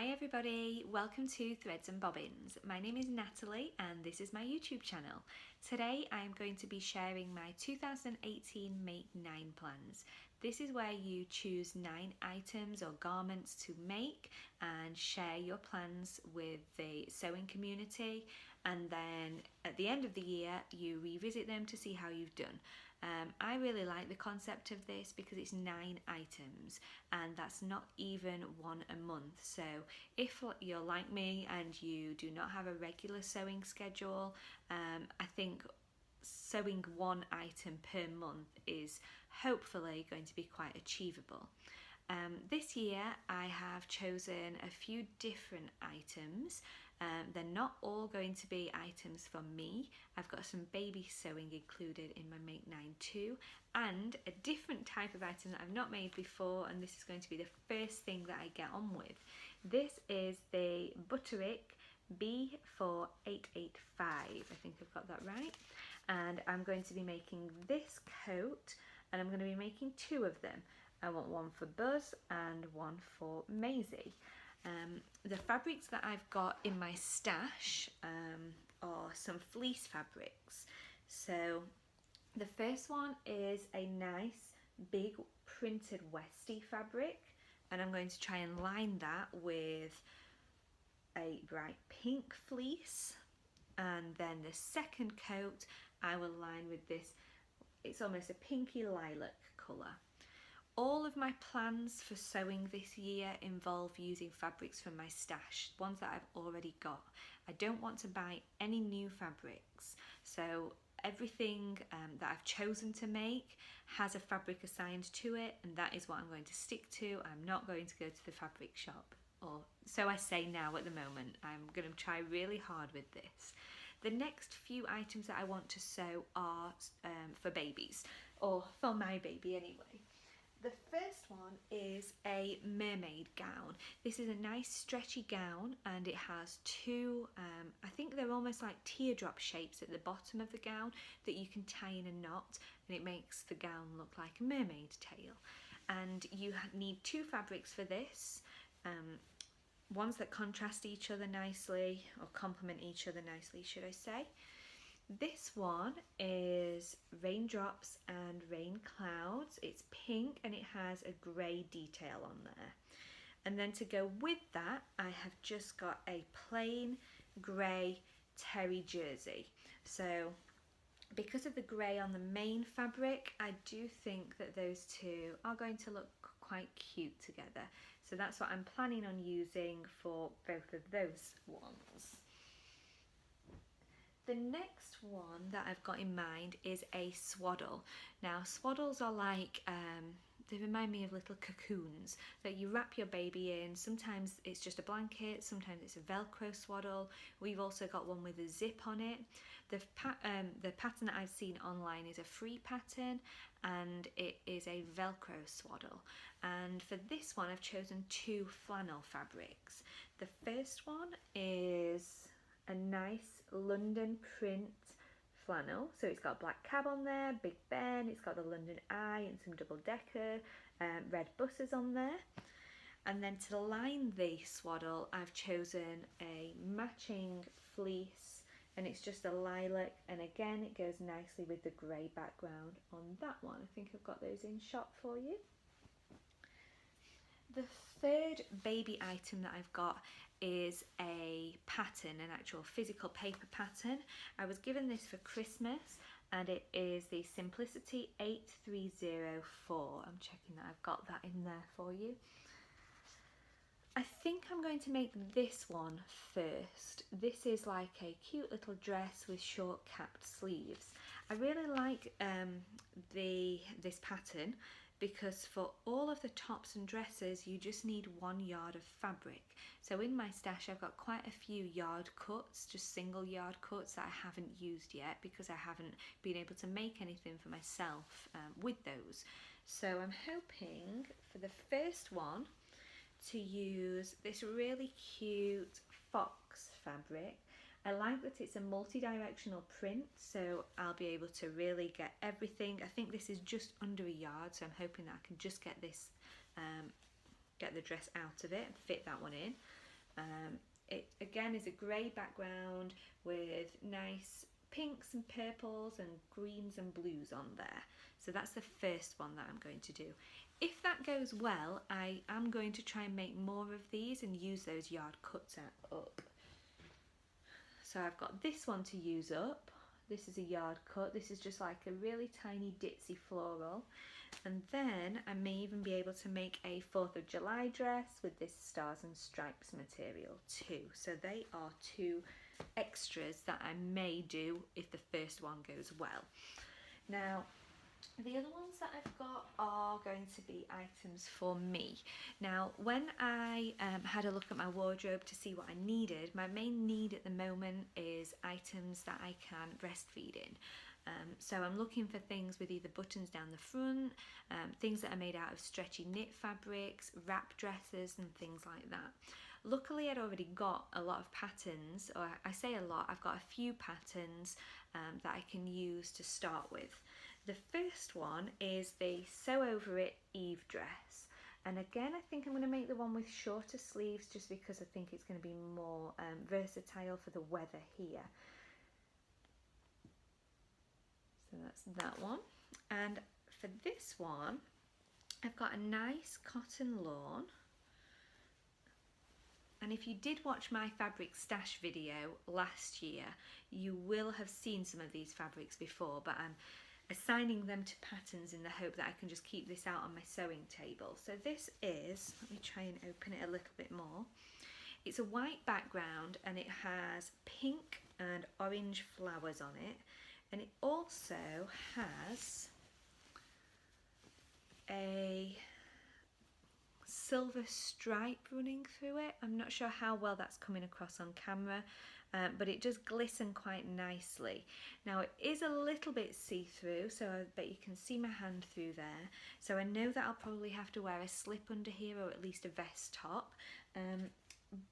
Hi everybody, welcome to Threads and Bobbins. My name is Natalie and this is my YouTube channel. Today I'm going to be sharing my 2018 Make 9 plans. This is where you choose 9 items or garments to make and share your plans with the sewing community, and then at the end of the year you revisit them to see how you've done. I really like the concept of this because it's 9 items and that's not even one a month. So if you're like me and you do not have a regular sewing schedule, I think sewing one item per month is hopefully going to be quite achievable. This year I have chosen a few different items. They're not all going to be items for me. I've got some baby sewing included in my Make 9 too, and a different type of item that I've not made before, and this is going to be the first thing that I get on with. This is the Butterick B4885, I think I've got that right, and I'm going to be making this coat, and I'm going to be making 2 of them. I want one for Buzz and one for Maisie. The fabrics that I've got in my stash are some fleece fabrics. So the first one is a nice big printed Westie fabric, and I'm going to try and line that with a bright pink fleece, and then the second coat I will line with this, it's almost a pinky lilac colour. All of my plans for sewing this year involve using fabrics from my stash, ones that I've already got. I don't want to buy any new fabrics, so everything that I've chosen to make has a fabric assigned to it, and that is what I'm going to stick to. I'm not going to go to the fabric shop, or so I say now at the moment. I'm going to try really hard with this. The next few items that I want to sew are for babies, or for my baby anyway. The first one is a mermaid gown. This is a nice stretchy gown, and it has 2, I think they're almost like teardrop shapes at the bottom of the gown that you can tie in a knot, and it makes the gown look like a mermaid tail. And you need 2 fabrics for this, ones that contrast each other nicely, or complement each other nicely should I say. This one is Raindrops and Rain Clouds. It's pink and it has a grey detail on there. And then to go with that, I have just got a plain grey terry jersey. So because of the grey on the main fabric, I do think that those 2 are going to look quite cute together. So that's what I'm planning on using for both of those ones. The next one that I've got in mind is a swaddle. Now swaddles are like, they remind me of little cocoons that you wrap your baby in. Sometimes it's just a blanket, sometimes it's a Velcro swaddle. We've also got one with a zip on it. The pattern that I've seen online is a free pattern, and it is a Velcro swaddle. And for this one I've chosen 2 flannel fabrics. The first one is a nice London print flannel, so it's got black cab on there, Big Ben, it's got the London Eye and some double decker red butters on there. And then to line the swaddle I've chosen a matching fleece, and it's just a lilac, and again it goes nicely with the grey background on that one. I think I've got those in shot for you. The third baby item that I've got is a pattern, an actual physical paper pattern. I was given this for Christmas, and it is the Simplicity 8304. I'm checking that I've got that in there for you. I think I'm going to make this one first. This is like a cute little dress with short capped sleeves. I really like this pattern, because for all of the tops and dresses you just need 1 yard of fabric. So in my stash I've got quite a few yard cuts, just single yard cuts that I haven't used yet because I haven't been able to make anything for myself with those. So I'm hoping for the first one to use this really cute fox fabric. I like that it's a multi-directional print, so I'll be able to really get everything. I think this is just under a yard, so I'm hoping that I can just get this, get the dress out of it and fit that one in. It again is a grey background with nice pinks and purples and greens and blues on there. So that's the first one that I'm going to do. If that goes well, I am going to try and make more of these and use those yard cuts up. So I've got this one to use up. This is a yard cut. This is just like a really tiny ditzy floral. And then I may even be able to make a 4th of July dress with this stars and stripes material too. So they are two extras that I may do if the first one goes well. Now, the other ones that I've got are going to be items for me. Now, when I had a look at my wardrobe to see what I needed, my main need at the moment is items that I can breastfeed in. So I'm looking for things with either buttons down the front, things that are made out of stretchy knit fabrics, wrap dresses and things like that. Luckily, I'd already got a lot of patterns, or I say a lot, I've got a few patterns that I can use to start with. The first one is the Sew Over It Eve dress. And again, I think I'm going to make the one with shorter sleeves just because I think it's going to be more versatile for the weather here. So that's that one. And for this one, I've got a nice cotton lawn. And if you did watch my fabric stash video last year, you will have seen some of these fabrics before, but I'm assigning them to patterns in the hope that I can just keep this out on my sewing table. So this is, let me try and open it a little bit more. It's a white background and it has pink and orange flowers on it. And it also has a silver stripe running through it. I'm not sure how well that's coming across on camera, but it does glisten quite nicely. Now it is a little bit see-through, so I bet you can see my hand through there. So I know that I'll probably have to wear a slip under here or at least a vest top.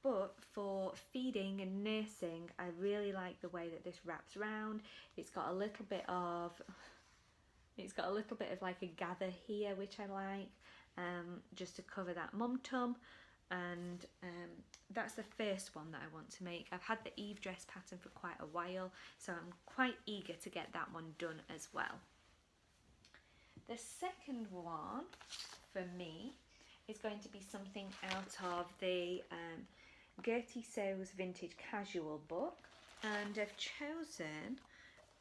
But for feeding and nursing, I really like the way that this wraps round. It's got a little bit of like a gather here, which I like, just to cover that mum tum. And that's the first one that I want to make. I've had the Eve dress pattern for quite a while, so I'm quite eager to get that one done as well. The second one for me is going to be something out of the Gertie Sews Vintage Casual book, and I've chosen,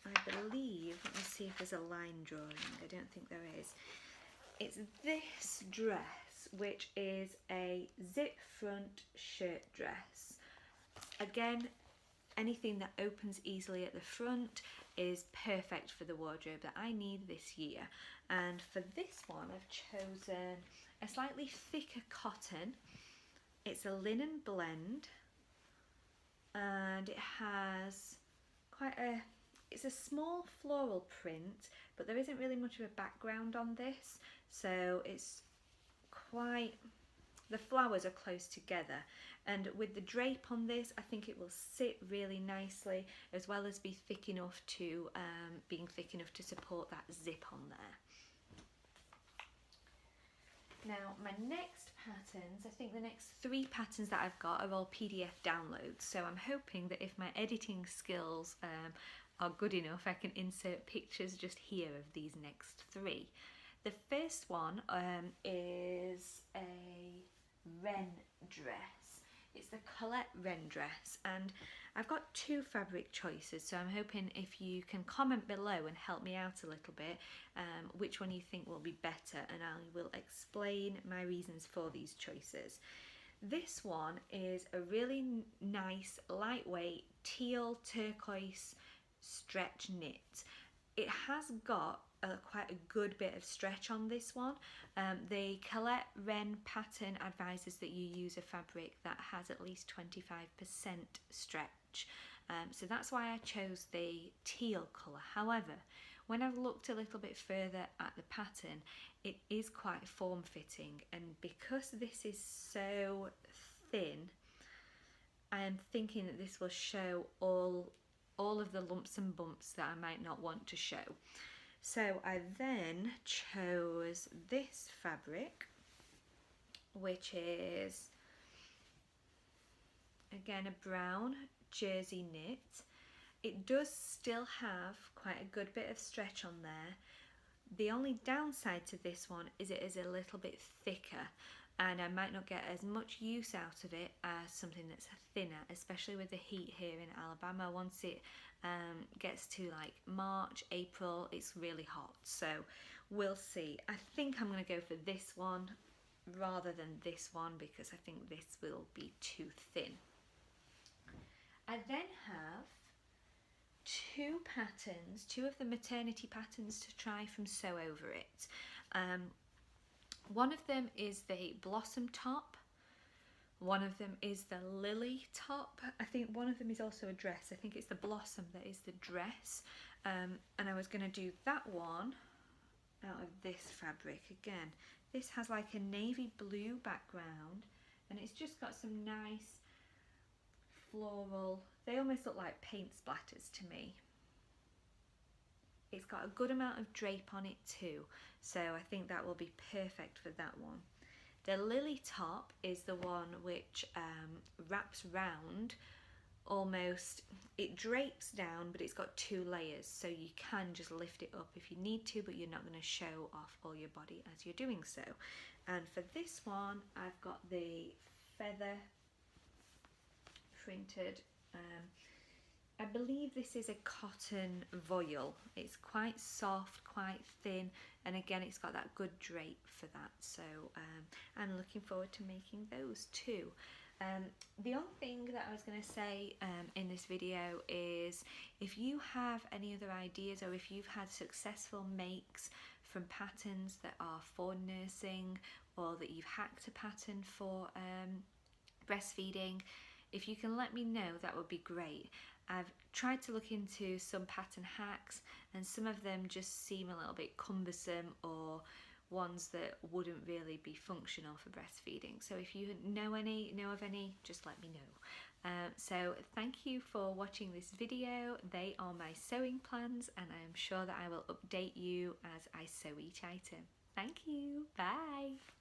I believe, let me see if there's a line drawing, I don't think there is. It's this dress, which is a zip front shirt dress. Again, anything that opens easily at the front is perfect for the wardrobe that I need this year. And for this one, I've chosen a slightly thicker cotton. It's a linen blend, and it has it's a small floral print, but there isn't really much of a background on this, so it's the flowers are close together, and with the drape on this, I think it will sit really nicely, as well as be thick enough to being thick enough to support that zip on there. Now my next patterns, I think the next 3 patterns that I've got are all PDF downloads, so I'm hoping that if my editing skills are good enough, I can insert pictures just here of these next 3. The first one is a wren dress. It's the Colette wren dress, and I've got 2 fabric choices, so I'm hoping if you can comment below and help me out a little bit which one you think will be better, and I will explain my reasons for these choices. This one is a really nice lightweight teal turquoise stretch knit. It has got quite a good bit of stretch on this one. The Colette Wren pattern advises that you use a fabric that has at least 25% stretch, so that's why I chose the teal colour. However, when I've looked a little bit further at the pattern, it is quite form-fitting, and because this is so thin, I am thinking that this will show all of the lumps and bumps that I might not want to show. So I then chose this fabric, which is Again, a brown jersey knit. It does still have quite a good bit of stretch on there. The only downside to this one is it is a little bit thicker, and I might not get as much use out of it as something that's thinner, especially with the heat here in Alabama. Once it gets to like March, April, it's really hot, so we'll see. I think I'm going to go for this one rather than this one because I think this will be too thin. I then have two of the maternity patterns to try from Sew Over It. One of them is the blossom top, one of them is the lily top. I think one of them is also a dress. I think it's the blossom that is the dress, and I was going to do that one out of this fabric. Again, this has like a navy blue background, and it's just got some nice floral, they almost look like paint splatters to me. It's got a good amount of drape on it too, so I think that will be perfect for that one. The lily top is the one which wraps round almost, it drapes down, but it's got two layers, so you can just lift it up if you need to, but you're not going to show off all your body as you're doing so. And for this one, I've got the feather printed, I believe this is a cotton voile. It's quite soft, quite thin, and again it's got that good drape for that, so I'm looking forward to making those too. The only thing that I was going to say in this video is if you have any other ideas, or if you've had successful makes from patterns that are for nursing, or that you've hacked a pattern for breastfeeding, if you can let me know, that would be great. I've tried to look into some pattern hacks, and some of them just seem a little bit cumbersome, or ones that wouldn't really be functional for breastfeeding. So if you know of any, just let me know. So thank you for watching this video. They are my sewing plans, and I am sure that I will update you as I sew each item. Thank you. Bye.